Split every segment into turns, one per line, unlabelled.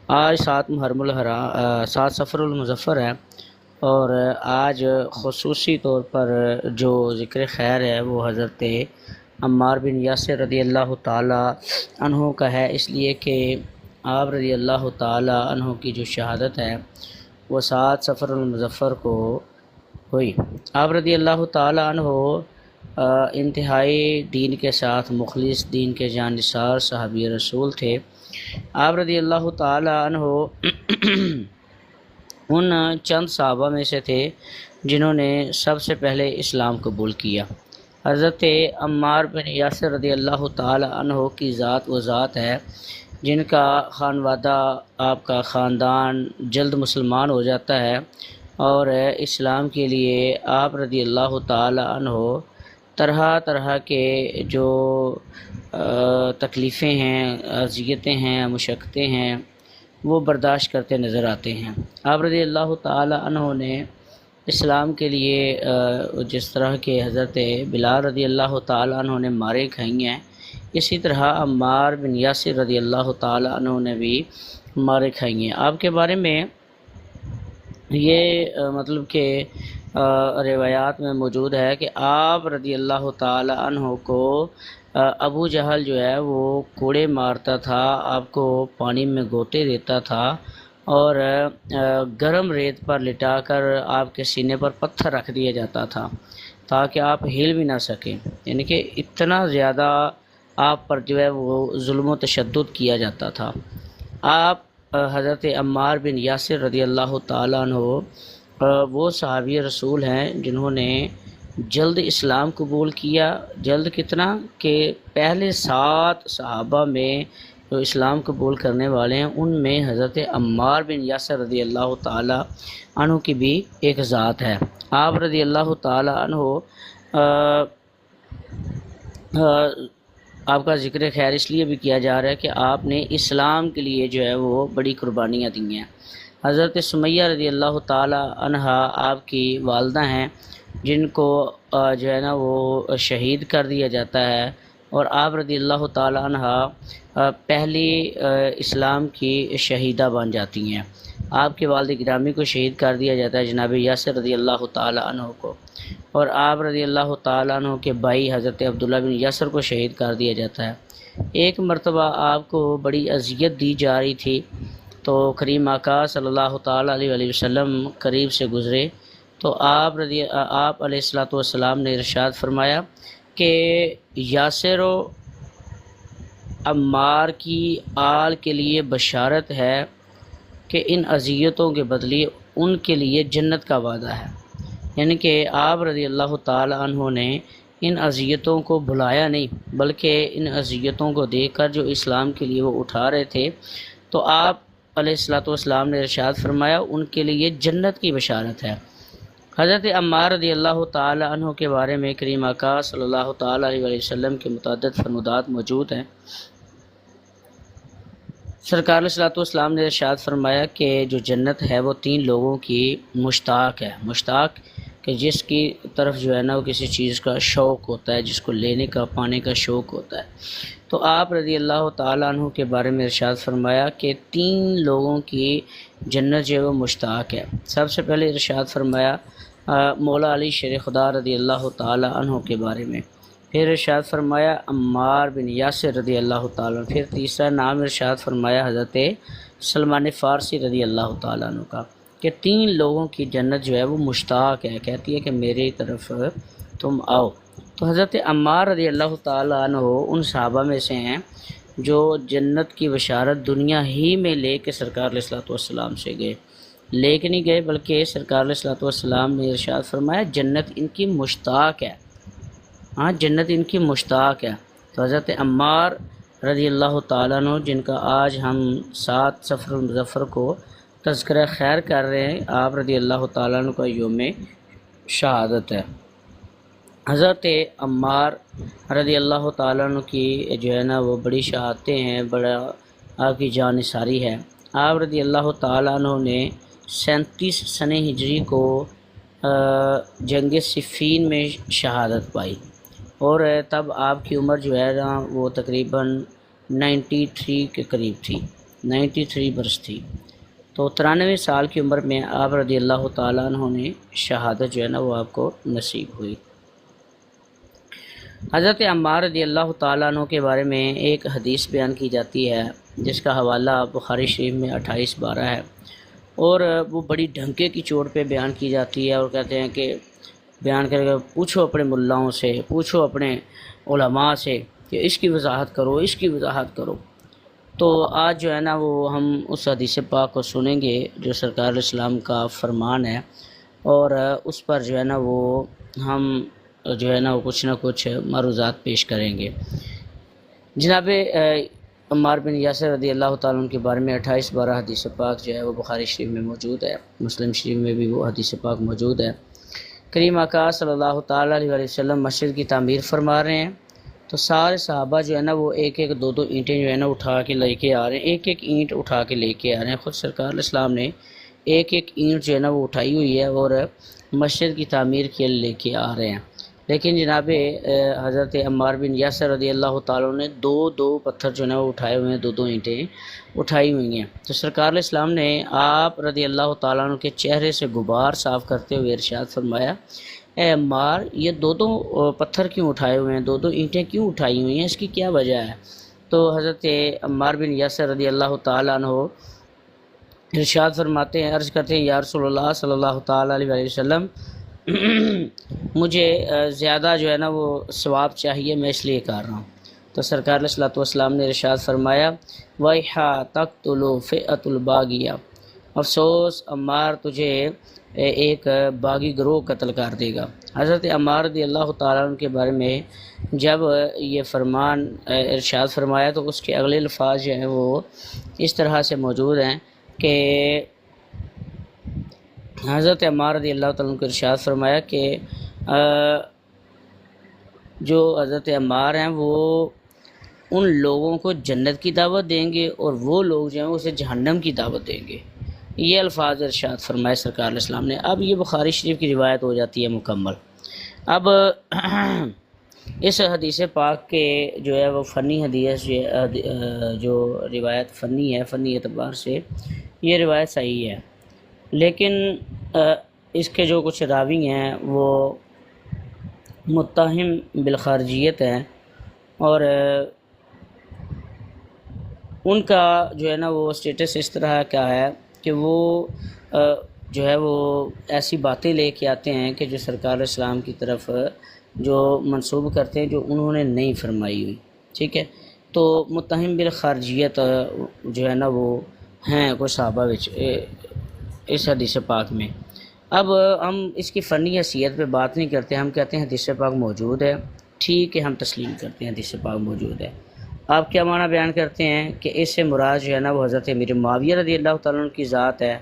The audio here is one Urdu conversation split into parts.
آج 7 سفر المظفر ہے، اور آج خصوصی طور پر جو ذکر خیر ہے وہ حضرت عمار بن یاسر رضی اللہ تعالی عنہ کا ہے، اس لیے کہ آپ رضی اللہ تعالی عنہ کی جو شہادت ہے وہ 7 سفر المظفر کو ہوئی۔ آپ رضی اللہ تعالی عنہ انتہائی دین کے ساتھ مخلص، دین کے جانثار صحابی رسول تھے۔ آپ رضی اللہ تعالی عنہ ان چند صحابہ میں سے تھے جنہوں نے سب سے پہلے اسلام قبول کیا۔ حضرت عمار بن یاسر رضی اللہ تعالی عنہ کی ذات وہ ذات ہے جن کا خانوادہ، آپ کا خاندان جلد مسلمان ہو جاتا ہے، اور اسلام کے لیے آپ رضی اللہ تعالی عنہ طرح طرح کے جو تکلیفیں ہیں، اذیتیں ہیں، مشقتیں ہیں، وہ برداشت کرتے نظر آتے ہیں۔ آپ رضی اللہ تعالی عنہ نے اسلام کے لیے جس طرح کے حضرت بلال رضی اللہ تعالی عنہ نے مارے کھائی ہیں، اسی طرح عمار بن یاسر رضی اللہ تعالی عنہ نے بھی مارے کھائی ہیں۔ آپ کے بارے میں یہ مطلب کہ روایات میں موجود ہے کہ آپ رضی اللہ تعالی عنہ کو ابو جہل جو ہے وہ کوڑے مارتا تھا، آپ کو پانی میں گوتے دیتا تھا، اور گرم ریت پر لٹا کر آپ کے سینے پر پتھر رکھ دیا جاتا تھا تاکہ آپ ہل بھی نہ سکیں، یعنی کہ اتنا زیادہ آپ پر جو ہے وہ ظلم و تشدد کیا جاتا تھا۔ آپ حضرت عمار بن یاسر رضی اللہ تعالیٰ عنہ وہ صحابی رسول ہیں جنہوں نے جلد اسلام قبول کیا۔ جلد کتنا کہ پہلے 7 صحابہ میں جو اسلام قبول کرنے والے ہیں ان میں حضرت عمار بن یاسر رضی اللہ تعالی عنہ کی بھی ایک ذات ہے۔ آپ رضی اللہ تعالی عنہ آپ کا ذکر خیر اس لیے بھی کیا جا رہا ہے کہ آپ نے اسلام کے لیے جو ہے وہ بڑی قربانیاں دی ہیں۔ حضرت سمیہ رضی اللہ تعالی عنہا آپ کی والدہ ہیں جن کو جو ہے نا وہ شہید کر دیا جاتا ہے، اور آپ رضی اللہ تعالی عنہ پہلی اسلام کی شہیدہ بن جاتی ہیں۔ آپ کے والد گرامی کو شہید کر دیا جاتا ہے، جناب یاسر رضی اللہ تعالی عنہ کو، اور آپ رضی اللہ تعالی عنہ کے بھائی حضرت عبداللہ بن یاسر کو شہید کر دیا جاتا ہے۔ ایک مرتبہ آپ کو بڑی اذیت دی جا رہی تھی تو کریم آقا صلی اللہ تعالی علیہ وسلم قریب سے گزرے تو آپ علیہ الصلوۃ والسلام نے ارشاد فرمایا کہ یاسر و عمار کی آل کے لیے بشارت ہے کہ ان اذیتوں کے بدلے ان کے لیے جنت کا وعدہ ہے، یعنی کہ آپ رضی اللہ تعالی عنہ نے ان اذیتوں کو بھلایا نہیں بلکہ ان اذیتوں کو دیکھ کر جو اسلام کے لیے وہ اٹھا رہے تھے تو آپ علیہ الصلوۃ والسلام نے ارشاد فرمایا ان کے لیے جنت کی بشارت ہے۔ حضرت عمار رضی اللہ تعالی عنہ کے بارے میں کریم آقا صلی اللہ تعالی علیہ وسلم کے متعدد فرمودات موجود ہیں۔ سرکار علیہ الصلوۃ والسلام نے ارشاد فرمایا کہ جو جنت ہے وہ 3 لوگوں کی مشتاق ہے۔ مشتاق کہ جس کی طرف جو ہے نا وہ کسی چیز کا شوق ہوتا ہے، جس کو لینے کا پانے کا شوق ہوتا ہے۔ تو آپ رضی اللہ تعالیٰ عنہ کے بارے میں ارشاد فرمایا کہ 3 لوگوں کی جنت جو ہے وہ مشتاق ہے۔ سب سے پہلے ارشاد فرمایا مولا علی شیر خدا رضی اللہ تعالیٰ عنہ کے بارے میں، پھر ارشاد فرمایا عمار بن یاسر رضی اللہ تعالیٰ عنہ، پھر تیسرا نام ارشاد فرمایا حضرت سلمان فارسی رضی اللہ تعالیٰ عنہ کا، کہ 3 لوگوں کی جنت جو ہے وہ مشتاق ہے، کہتی ہے کہ میری طرف تم آؤ۔ تو حضرت عمار رضی اللہ تعالیٰ عنہ ان صحابہ میں سے ہیں جو جنت کی بشارت دنیا ہی میں لے کے سرکار علیہ الصلوۃ والسلام سے گئے، لے کے نہیں گئے بلکہ سرکار علیہ الصلوۃ والسلام نے ارشاد فرمایا جنت ان کی مشتاق ہے، ہاں جنت ان کی مشتاق ہے۔ تو حضرت عمار رضی اللہ تعالیٰ عنہ جن کا آج ہم 7 سفر المظفر کو تذکرہ خیر کر رہے ہیں، آپ رضی اللہ تعالیٰ عنہ کا یوم شہادت ہے۔ حضرت عمار رضی اللہ تعالیٰ عنہ کی جو ہے نا وہ بڑی شہادتیں ہیں، بڑا آپ کی جان نثاری ہے۔ آپ رضی اللہ تعالیٰ عنہ نے 37 سنہ ہجری کو جنگ صفین میں شہادت پائی، اور تب آپ کی عمر جو ہے نا وہ تقریباً 93 کے قریب تھی۔ 93 برس تھی، تو 93 سال کی عمر میں آپ رضی اللہ تعالیٰ عنہ نے شہادت جو ہے نا وہ آپ کو نصیب ہوئی۔ حضرت عمار رضی اللہ تعالیٰ عنہ کے بارے میں ایک حدیث بیان کی جاتی ہے جس کا حوالہ بخاری شریف میں 28-12 ہے، اور وہ بڑی ڈھنکے کی چوٹ پہ بیان کی جاتی ہے، اور کہتے ہیں کہ بیان کر کے پوچھو اپنے ملاؤں سے، پوچھو اپنے علماء سے کہ اس کی وضاحت کرو، اس کی وضاحت کرو۔ تو آج جو ہے نا وہ ہم اس حدیث پاک کو سنیں گے جو سرکار الاسلام کا فرمان ہے، اور اس پر جو ہے نا وہ ہم جو ہے نا وہ کچھ نہ کچھ معروضات پیش کریں گے۔ جناب عمار بن یاسر رضی اللہ تعالیٰ عنہ کے بارے میں 28-12 حدیث پاک جو ہے وہ بخاری شریف میں موجود ہے، مسلم شریف میں بھی وہ حدیث پاک موجود ہے۔ کریم آقا صلی اللہ تعالیٰ علیہ وسلم مسجد کی تعمیر فرما رہے ہیں، تو سارے صحابہ جو ہے نا وہ ایک ایک دو دو اینٹیں جو ہے نا اٹھا کے لے کے آ رہے ہیں، ایک ایک اینٹ اٹھا کے لے کے آ رہے ہیں۔ خود سرکار الاسلام نے ایک ایک اینٹ جو ہے نا وہ اٹھائی ہوئی ہے اور مسجد کی تعمیر کے لے کے آ رہے ہیں، لیکن جناب حضرت عمار بن یاسر رضی اللہ تعالیٰ نے دو دو پتھر جو ہے نا وہ اٹھائے ہوئے ہیں، دو دو اینٹیں اٹھائی ہوئی ہیں۔ تو سرکار الاسلام نے آپ رضی اللہ تعالیٰ عنہ کے چہرے سے غبار صاف کرتے ہوئے ارشاد فرمایا، اے عمار، یہ دو دو پتھر کیوں اٹھائے ہوئے ہیں، دو دو اینٹیں کیوں اٹھائی ہوئی ہیں، اس کی کیا وجہ ہے؟ تو حضرت عمار بن یاسر رضی اللہ تعالیٰ عنہ ارشاد فرماتے ہیں، عرض کرتے ہیں، یا رسول اللہ صلی اللہ تعالیٰ علیہ وسلم، مجھے زیادہ جو ہے نا وہ ثواب چاہیے، میں اس لیے کر رہا ہوں۔ تو سرکار علیہ الصلوۃ والسلام نے ارشاد فرمایا، وَيْحَا تَقْتُلُ فِئَةُ الْبَاغِيَةِ، افسوس عمار، تجھے ایک باغی گروہ قتل کر دے گا۔ حضرت عمار رضی اللہ تعالیٰ عنہ کے بارے میں جب یہ فرمان ارشاد فرمایا تو اس کے اگلے الفاظ جو ہیں وہ اس طرح سے موجود ہیں کہ حضرت عمار رضی اللہ تعالیٰ عنہ کو ارشاد فرمایا کہ جو حضرت عمار ہیں وہ ان لوگوں کو جنت کی دعوت دیں گے اور وہ لوگ جو ہیں اسے جہنم کی دعوت دیں گے، یہ الفاظ ارشاد فرمائے سرکار علیہ السلام نے۔ اب یہ بخاری شریف کی روایت ہو جاتی ہے مکمل۔ اب اس حدیث پاک کے جو ہے وہ فنی حدیث جو روایت فنی ہے، فنی اعتبار سے یہ روایت صحیح ہے، لیکن اس کے جو کچھ راوی ہیں وہ متہم بالخارجیت ہیں، اور ان کا جو ہے نا وہ اسٹیٹس اس طرح کا ہے کہ وہ جو ہے وہ ایسی باتیں لے کے آتے ہیں کہ جو سرکار اسلام کی طرف جو منسوب کرتے ہیں جو انہوں نے نہیں فرمائی ہوئی، ٹھیک ہے۔ تو متہم بالخارجیت جو ہے نا وہ ہیں کوئی صحابہ اس حدیث پاک میں۔ اب ہم اس کی فنی حیثیت پہ بات نہیں کرتے، ہم کہتے ہیں حدیث پاک موجود ہے، ٹھیک ہے، ہم تسلیم کرتے ہیں حدیث پاک موجود ہے۔ آپ کیا معنی بیان کرتے ہیں کہ اس سے مراد جو ہے نا وہ حضرت امیر معاویہ رضی اللہ تعالیٰ عنہ کی ذات ہے،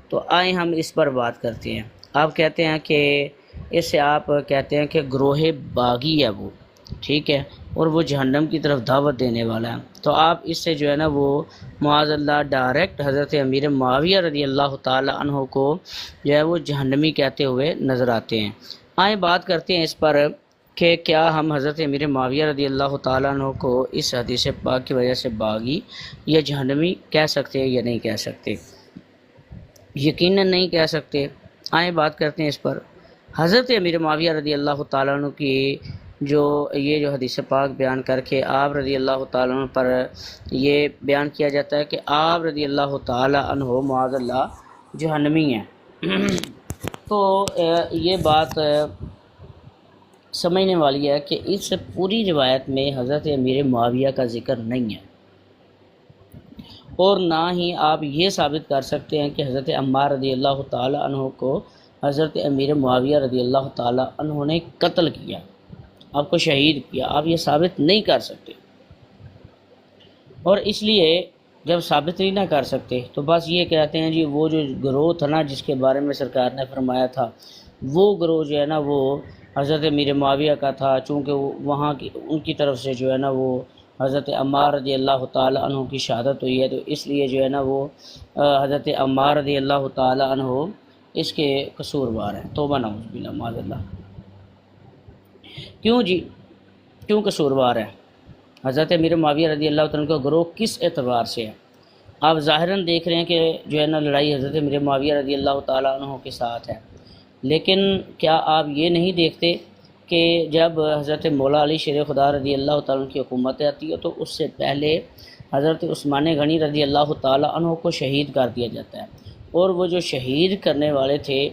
تو آئیں ہم اس پر بات کرتے ہیں۔ آپ کہتے ہیں کہ اس سے آپ کہتے ہیں کہ گروہ باغی ہے وہ، ٹھیک ہے، اور وہ جہنم کی طرف دعوت دینے والا ہے، تو آپ اس سے جو ہے نا وہ معاذ اللہ ڈائریکٹ حضرت امیر معاویہ رضی اللہ تعالیٰ عنہ کو جو ہے وہ جہنمی کہتے ہوئے نظر آتے ہیں۔ آئیں بات کرتے ہیں اس پر کہ کیا ہم حضرت امیر معاویہ رضی اللہ تعالیٰ عنہ کو اس حدیث پاک کی وجہ سے باغی یا جہنمی کہہ سکتے ہیں یا نہیں کہہ سکتے؟ یقیناً نہیں کہہ سکتے۔ آئیں بات کرتے ہیں اس پر۔ حضرت امیر معاویہ رضی اللہ تعالیٰ عنہ کی جو حدیث پاک بیان کر کے آپ رضی اللہ تعالیٰ عنہ پر یہ بیان کیا جاتا ہے کہ آپ رضی اللہ تعالیٰ عنہ معاذ اللہ جہنمی ہیں، تو یہ بات سمجھنے والی ہے کہ اس پوری روایت میں حضرت امیر معاویہ کا ذکر نہیں ہے، اور نہ ہی آپ یہ ثابت کر سکتے ہیں کہ حضرت عمار رضی اللہ تعالیٰ عنہ کو حضرت امیر معاویہ رضی اللہ تعالیٰ عنہ نے قتل کیا، آپ کو شہید کیا، آپ یہ ثابت نہیں کر سکتے۔ اور اس لیے جب ثابت نہیں نہ کر سکتے تو بس یہ کہتے ہیں جی وہ جو گروہ تھا نا جس کے بارے میں سرکار نے فرمایا تھا، وہ گروہ جو ہے نا وہ حضرت امیر معاویہ کا تھا، چونکہ وہاں کی ان کی طرف سے جو ہے نا وہ حضرت عمار رضی اللہ تعالیٰ عنہ کی شہادت ہوئی ہے، تو اس لیے جو ہے نا وہ حضرت عمار رضی اللہ تعالیٰ عنہ اس کے قصوروار ہیں۔ توبہ نعوذ باللہ معاذ اللہ۔ کیوں جی، کیوں قصوروار ہے؟ حضرت امیر معاویہ رضی اللہ تعالیٰ عنہ کا گروہ کس اعتبار سے ہے؟ آپ ظاہراً دیکھ رہے ہیں کہ جو ہے نا لڑائی حضرت امیر معاویہ رضی اللہ تعالیٰ عنہ کے ساتھ ہے، لیکن کیا آپ یہ نہیں دیکھتے کہ جب حضرت مولا علی شیر خدا رضی اللہ تعالیٰ عنہ کی حکومت آتی ہے تو اس سے پہلے حضرت عثمان غنی رضی اللہ تعالیٰ عنہ کو شہید کر دیا جاتا ہے، اور وہ جو شہید کرنے والے تھے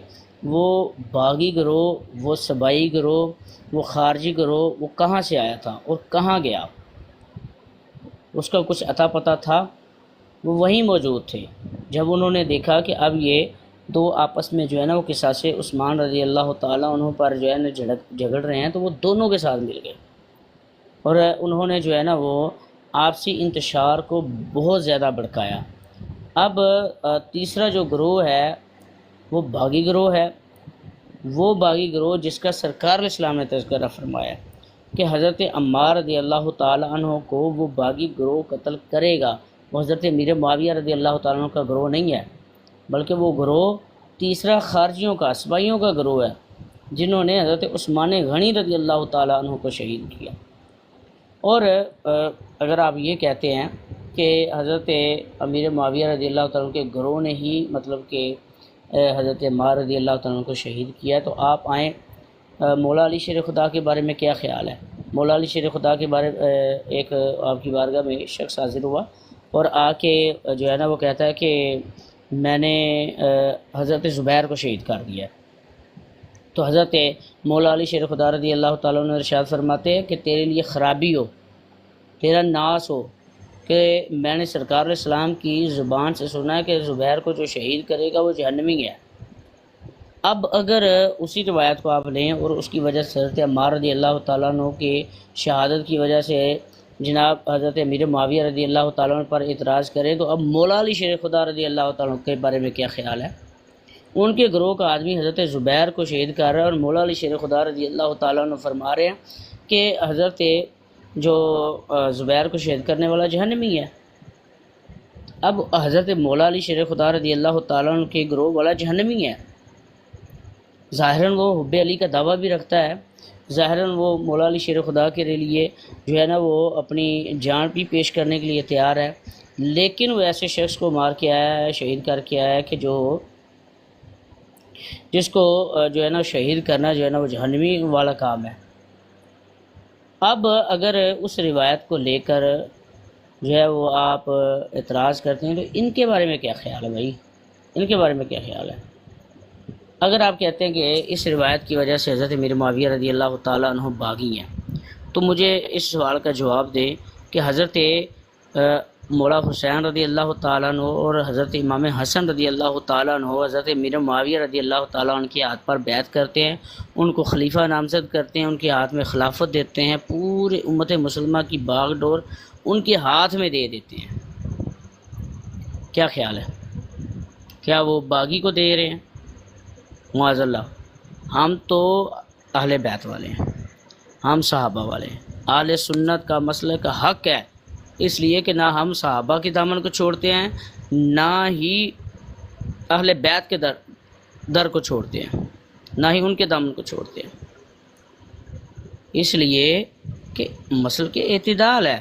وہ باغی گروہ، وہ سبائی گروہ، وہ خارجی گروہ، وہ کہاں سے آیا تھا اور کہاں گیا، اس کا کچھ عطا پتہ تھا؟ وہ وہیں موجود تھے جب انہوں نے دیکھا کہ اب یہ دو آپس میں جو ہے نا وہ قصاص عثمان رضی اللہ تعالیٰ عنہ پر جو ہے نا جھگڑ رہے ہیں، تو وہ دونوں کے ساتھ مل گئے اور انہوں نے جو ہے نا وہ آپسی انتشار کو بہت زیادہ بھڑکایا۔ اب تیسرا جو گروہ ہے وہ باغی گروہ ہے، وہ باغی گروہ جس کا سرکار اسلام نے تذکرہ فرمایا کہ حضرت عمار رضی اللہ تعالیٰ عنہ کو وہ باغی گروہ قتل کرے گا، وہ حضرت امیر معاویہ رضی اللہ تعالیٰ عنہ کا گروہ نہیں ہے، بلکہ وہ گروہ تیسرا خارجیوں کا، سپاہیوں کا گروہ ہے جنہوں نے حضرت عثمان غنی رضی اللہ تعالیٰ عنہ کو شہید کیا۔ اور اگر آپ یہ کہتے ہیں کہ حضرت امیر معاویہ رضی اللہ تعالیٰ عنہ کے گروہ نے ہی مطلب کہ حضرت عمار رضی اللہ تعالیٰ عنہ کو شہید کیا، تو آپ آئیں مولا علی شیر خدا کے بارے میں کیا خیال ہے؟ مولا علی شیر خدا کے بارے ایک آپ کی بارگاہ میں شخص حاضر ہوا اور آ کے جو ہے نا وہ کہتا ہے کہ میں نے حضرت زبیر کو شہید کر دیا ہے۔ تو حضرت مولا علی شیر خدا رضی اللہ تعالیٰ عنہ ارشاد فرماتے ہیں کہ تیرے لیے خرابی ہو، تیرا ناس ہو کہ میں نے سرکار اسلام کی زبان سے سنا ہے کہ زبیر کو جو شہید کرے گا وہ جہنمی ہے۔ اب اگر اسی روایت کو آپ لیں اور اس کی وجہ سے حضرت عمار رضی اللہ تعالیٰ عنہ کی شہادت کی وجہ سے جناب حضرت امیر معاویہ رضی اللہ تعالیٰ عنہ پر اعتراض کریں، تو اب مولا علی شیر خدا رضی اللہ تعالیٰ عنہ کے بارے میں کیا خیال ہے؟ ان کے گروہ کا آدمی حضرت زبیر کو شہید کر رہا ہے اور مولا علی شیر خدا رضی اللہ تعالیٰ عنہ فرما رہے ہیں کہ حضرت جو زبیر کو شہید کرنے والا جہنمی ہے۔ اب حضرت مولا علی شیر خدا رضی اللہ تعالیٰ عنہ کے گروہ والا جہنمی ہے، ظاہراً وہ حب علی کا دعویٰ بھی رکھتا ہے، ظاہراً وہ مولا علی شیر خدا کے لیے جو ہے نا وہ اپنی جان بھی پیش کرنے کے لیے تیار ہے، لیکن وہ ایسے شخص کو مار کے آیا ہے، شہید کر کے آیا ہے کہ جس کو جو ہے نا شہید کرنا جو ہے نا وہ جہنمی والا کام ہے۔ اب اگر اس روایت کو لے کر جو ہے وہ آپ اعتراض کرتے ہیں تو ان کے بارے میں کیا خیال ہے بھائی؟ ان کے بارے میں کیا خیال ہے؟ اگر آپ کہتے ہیں کہ اس روایت کی وجہ سے حضرت امیر معاویہ رضی اللہ تعالیٰ عنہ باغی ہیں، تو مجھے اس سوال کا جواب دیں کہ حضرت مولا حسین رضی اللہ تعالیٰ عنہ اور حضرت امام حسن رضی اللہ تعالیٰ عنہ حضرت امیر معاویہ رضی اللہ تعالیٰ عنہ کے ہاتھ پر بیعت کرتے ہیں، ان کو خلیفہ نامزد کرتے ہیں، ان کے ہاتھ میں خلافت دیتے ہیں، پورے امت مسلمہ کی باغ ڈور ان کے ہاتھ میں دے دیتے ہیں، کیا خیال ہے؟ کیا وہ باغی کو دے رہے ہیں؟ معاذ اللہ، ہم تو اہل بیت والے ہیں، ہم صحابہ والے ہیں، اہل سنت کا مسلک کا حق ہے، اس لیے کہ نہ ہم صحابہ کے دامن کو چھوڑتے ہیں، نہ ہی اہل بیت کے در کو چھوڑتے ہیں، نہ ہی ان کے دامن کو چھوڑتے ہیں، اس لیے کہ مسلک اعتدال ہے،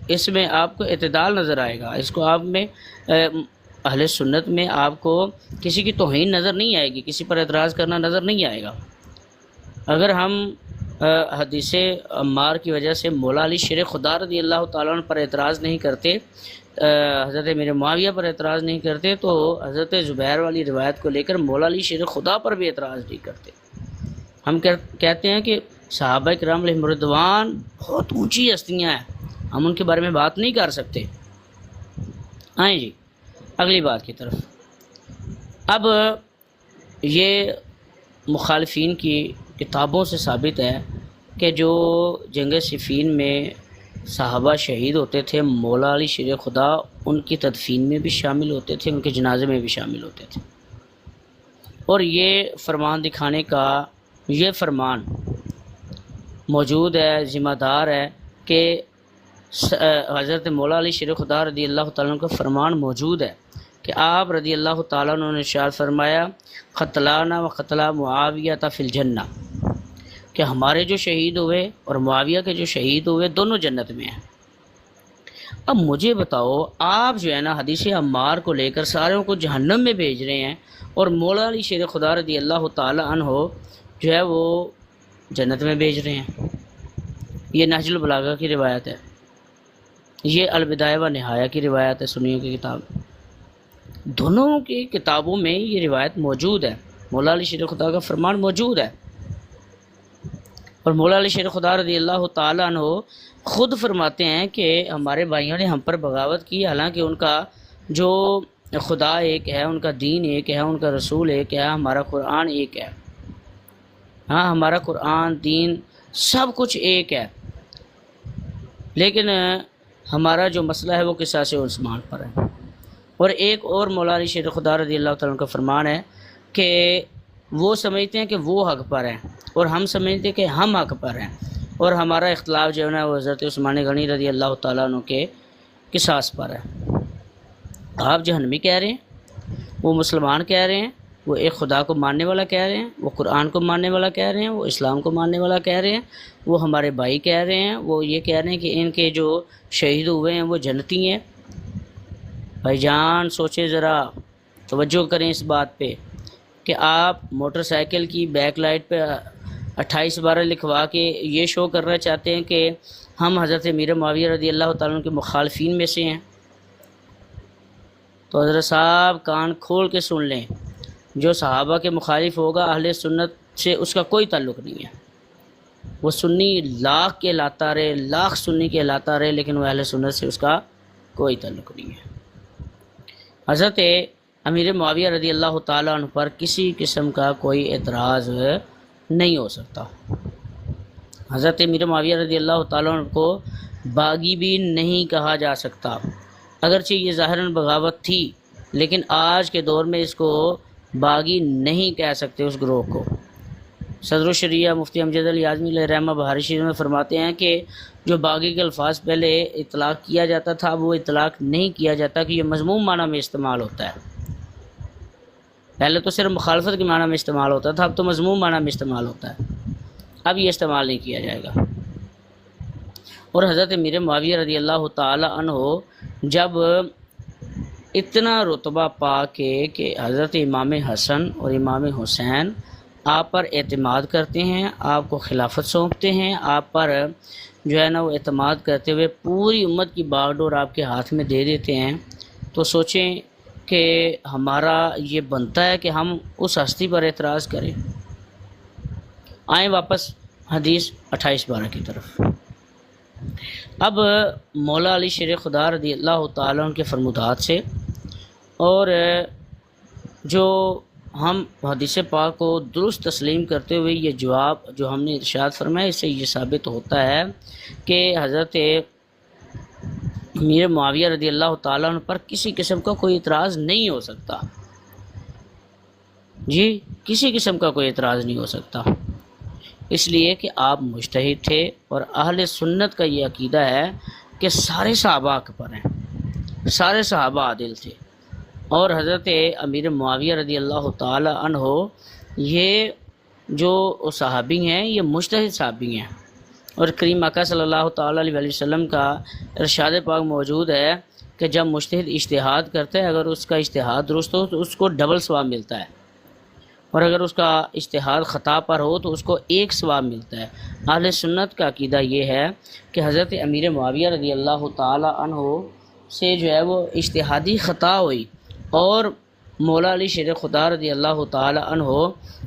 اس میں آپ کو اعتدال نظر آئے گا، اس کو آپ میں اہل سنت میں آپ کو کسی کی توہین نظر نہیں آئے گی، کسی پر اعتراض کرنا نظر نہیں آئے گا۔ اگر ہم حدیث عمار کی وجہ سے مولا علی شیر خدا رضی اللہ تعالیٰ عنہ پر اعتراض نہیں کرتے، حضرت امیر معاویہ پر اعتراض نہیں کرتے، تو حضرت زبیر والی روایت کو لے کر مولا علی شیر خدا پر بھی اعتراض نہیں کرتے۔ ہم کہتے ہیں کہ صحابہ کرام علیہم رضوان بہت اونچی ہستیاں ہیں، ہم ان کے بارے میں بات نہیں کر سکتے۔ آئیں جی اگلی بات کی طرف۔ اب یہ مخالفین کی کتابوں سے ثابت ہے کہ جو جنگ صفین میں صحابہ شہید ہوتے تھے، مولا علی شیر خدا ان کی تدفین میں بھی شامل ہوتے تھے، ان کے جنازے میں بھی شامل ہوتے تھے، اور یہ فرمان دکھانے کا یہ فرمان موجود ہے، ذمہ دار ہے کہ حضرت مولا علی شیر خدا رضی اللہ تعالیٰ عنہ کا فرمان موجود ہے کہ آپ رضی اللہ تعالیٰ عنہ نے ارشاد فرمایا قتلانا و قتلا معاویہ فی الجنہ، کہ ہمارے جو شہید ہوئے اور معاویہ کے جو شہید ہوئے دونوں جنت میں ہیں۔ اب مجھے بتاؤ، آپ جو ہے نا حدیث عمار کو لے کر ساروں کو جہنم میں بھیج رہے ہیں، اور مولا علی شیر خدا رضی اللہ تعالی عنہ جو ہے وہ جنت میں بھیج رہے ہیں۔ یہ نہج البلاغہ کی روایت ہے، یہ البدایہ و نہایہ کی روایت ہے، سنیوں کی کتاب، دونوں کی کتابوں میں یہ روایت موجود ہے، مولا علی شیر خدا کا فرمان موجود ہے۔ اور مولا علی شیر خدا رضی اللہ تعالیٰ عنہ خود فرماتے ہیں کہ ہمارے بھائیوں نے ہم پر بغاوت کی، حالانکہ ان کا جو خدا ایک ہے، ان کا دین ایک ہے، ان کا رسول ایک ہے، ہمارا قرآن ایک ہے، ہاں ہمارا قرآن دین سب کچھ ایک ہے، لیکن ہمارا جو مسئلہ ہے وہ قصاص عثمان پر ہے۔ اور ایک اور مولا علی شیر خدا رضی اللہ تعالیٰ عنہ کا فرمان ہے کہ وہ سمجھتے ہیں کہ وہ حق پر ہیں، اور ہم سمجھتے ہیں کہ ہم حق پر ہیں، اور ہمارا اختلاف جو ہے وہ حضرت عثمان غنی رضی اللہ تعالیٰ عنہ کے قصاص پر ہے۔ آپ جہنمی کہہ رہے ہیں، وہ مسلمان کہہ رہے ہیں، وہ ایک خدا کو ماننے والا کہہ رہے ہیں، وہ قرآن کو ماننے والا کہہ رہے ہیں، وہ اسلام کو ماننے والا کہہ رہے ہیں، وہ ہمارے بھائی کہہ رہے ہیں، وہ یہ کہہ رہے ہیں کہ ان کے جو شہید ہوئے ہیں وہ جنتی ہیں۔ بھائی جان سوچے ذرا، توجہ کریں اس بات پہ کہ آپ موٹر سائیکل کی بیک لائٹ پہ 28/12 لکھوا کے یہ شو کرنا چاہتے ہیں کہ ہم حضرت امیر معاویہ رضی اللہ تعالیٰ عنہ کے مخالفین میں سے ہیں۔ تو حضرت صاحب کان کھول کے سن لیں، جو صحابہ کے مخالف ہوگا اہل سنت سے اس کا کوئی تعلق نہیں ہے، وہ سنی لاکھ کے لاتا رہے، لاکھ سنی کے لاتا رہے، لیکن وہ اہل سنت سے اس کا کوئی تعلق نہیں ہے۔ حضرت امیر معاویہ رضی اللہ تعالیٰ عنہ پر کسی قسم کا کوئی اعتراض نہیں ہو سکتا۔ حضرت امیر معاویہ رضی اللہ تعالیٰ عنہ کو باغی بھی نہیں کہا جا سکتا، اگرچہ یہ ظاہراً بغاوت تھی، لیکن آج کے دور میں اس کو باغی نہیں کہہ سکتے اس گروہ کو۔ صدر الشریعہ مفتی امجد علی اعظمی علیہ رحمہ بہاری شریف میں فرماتے ہیں کہ جو باغی کے الفاظ پہلے اطلاق کیا جاتا تھا اب وہ اطلاق نہیں کیا جاتا، کہ یہ مذموم معنی میں استعمال ہوتا ہے۔ پہلے تو صرف مخالفت کے معنی میں استعمال ہوتا تھا، اب تو مذموم معنی میں استعمال ہوتا ہے، اب یہ استعمال نہیں کیا جائے گا۔ اور حضرت امیر معاویہ رضی اللہ تعالی عنہ جب اتنا رتبہ پا کے کہ حضرت امام حسن اور امام حسین آپ پر اعتماد کرتے ہیں، آپ کو خلافت سونپتے ہیں، آپ پر جو ہے نا وہ اعتماد کرتے ہوئے پوری امت کی باغ ڈور آپ کے ہاتھ میں دے دیتے ہیں، تو سوچیں کہ ہمارا یہ بنتا ہے کہ ہم اس ہستی پر اعتراض کریں۔ آئیں واپس حدیث 28/12 کی طرف۔ اب مولا علی شیر خدا رضی اللہ تعالیٰ عنہ کے فرمودات سے اور جو ہم حدیث پاک کو درست تسلیم کرتے ہوئے یہ جواب جو ہم نے ارشاد فرمایا، اس سے یہ ثابت ہوتا ہے کہ حضرت امیر معاویہ رضی اللہ تعالیٰ عنہ پر کسی قسم کا کوئی اعتراض نہیں ہو سکتا، جی کسی قسم کا کوئی اعتراض نہیں ہو سکتا، اس لیے کہ آپ مجتہد تھے، اور اہل سنت کا یہ عقیدہ ہے کہ سارے صحابہ حق پر ہیں، سارے صحابہ عادل تھے، اور حضرت امیر معاویہ رضی اللہ تعالی عنہ یہ جو صحابی ہیں یہ مجتہد صحابی ہیں، اور کریم آقا صلی اللہ تعالیٰ علیہ وسلم کا ارشاد پاک موجود ہے کہ جب مجتہد اجتہاد کرتا ہے اگر اس کا اجتہاد درست ہو تو اس کو ڈبل ثواب ملتا ہے، اور اگر اس کا اجتہاد خطا پر ہو تو اس کو ایک ثواب ملتا ہے۔ اہل سنت کا عقیدہ یہ ہے کہ حضرت امیر معاویہ رضی اللہ تعالی عنہ سے جو ہے وہ اجتہادی خطا ہوئی، اور مولا علی شیر خدا رضی اللہ تعالی عنہ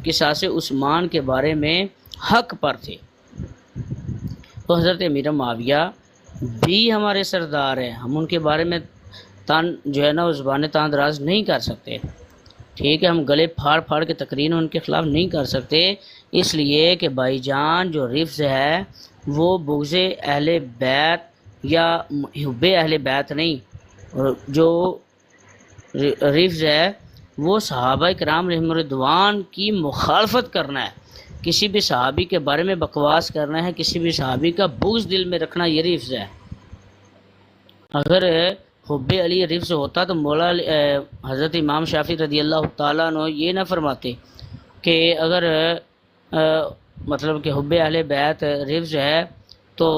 قصاص عثمان کے بارے میں حق پر تھے، تو حضرت امیر معاویہ بھی ہمارے سردار ہیں، ہم ان کے بارے میں جو ہے نا وہ زبان تان دراز نہیں کر سکتے، ٹھیک ہے، ہم گلے پھاڑ پھاڑ کے تقریر ان کے خلاف نہیں کر سکتے، اس لیے کہ بھائی جان جو رفض ہے وہ بغض اہل بیت یا حب اہل بیت نہیں، اور جو رفض ہے وہ صحابہ کرام رحمہ رضوان کی مخالفت کرنا ہے، کسی بھی صحابی کے بارے میں بکواس کرنا ہے، کسی بھی صحابی کا بغض دل میں رکھنا، یہ رفض ہے۔ اگر حب علی رفض ہوتا تو مولا حضرت امام شافعی رضی اللہ تعالیٰ عنہ یہ نہ فرماتے کہ اگر مطلب کہ حب اہل بیت رفض ہے تو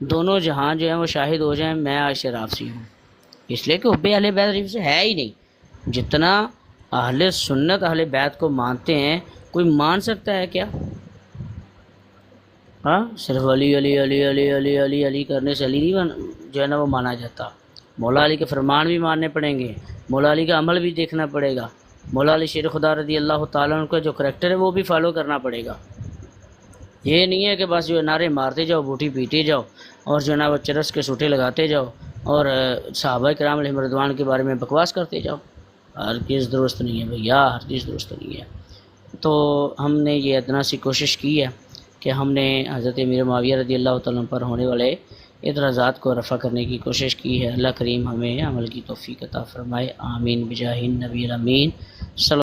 دونوں جہاں جو ہیں وہ شاہد ہو جائیں میں عائشہ رافضی ہوں، اس لیے کہ حب اہل بیت شریف سے ہے ہی نہیں۔ جتنا اہل سنت اہل بیت کو مانتے ہیں، کوئی مان سکتا ہے کیا؟ ہاں، صرف علی علی علی علی علی علی علی کرنے سے علی نہیں جو ہے نا وہ مانا جاتا۔ مولا علی کے فرمان بھی ماننے پڑیں گے، مولا علی کا عمل بھی دیکھنا پڑے گا، مولا علی شیر خدا رضی اللہ تعالیٰ عنہ کا جو کریکٹر ہے وہ بھی فالو کرنا پڑے گا۔ یہ نہیں ہے کہ بس جو نعرے مارتے جاؤ، بوٹی پیتے جاؤ، اور جو ہے نا وہ چرس کے سوٹے لگاتے جاؤ، اور صحابہ کرام علیہم رضوان کے بارے میں بکواس کرتے جاؤ۔ ہرگز درست نہیں ہے بھیا، ہرگز درست نہیں ہے۔ تو ہم نے یہ ادنا سی کوشش کی ہے کہ ہم نے حضرت امیر معاویہ رضی اللہ تعالیٰ عنہ پر ہونے والے اعتراضات کو رفع کرنے کی کوشش کی ہے۔ اللہ کریم ہمیں عمل کی توفیق عطا فرمائے، آمین بجاہ النبی الامین صلی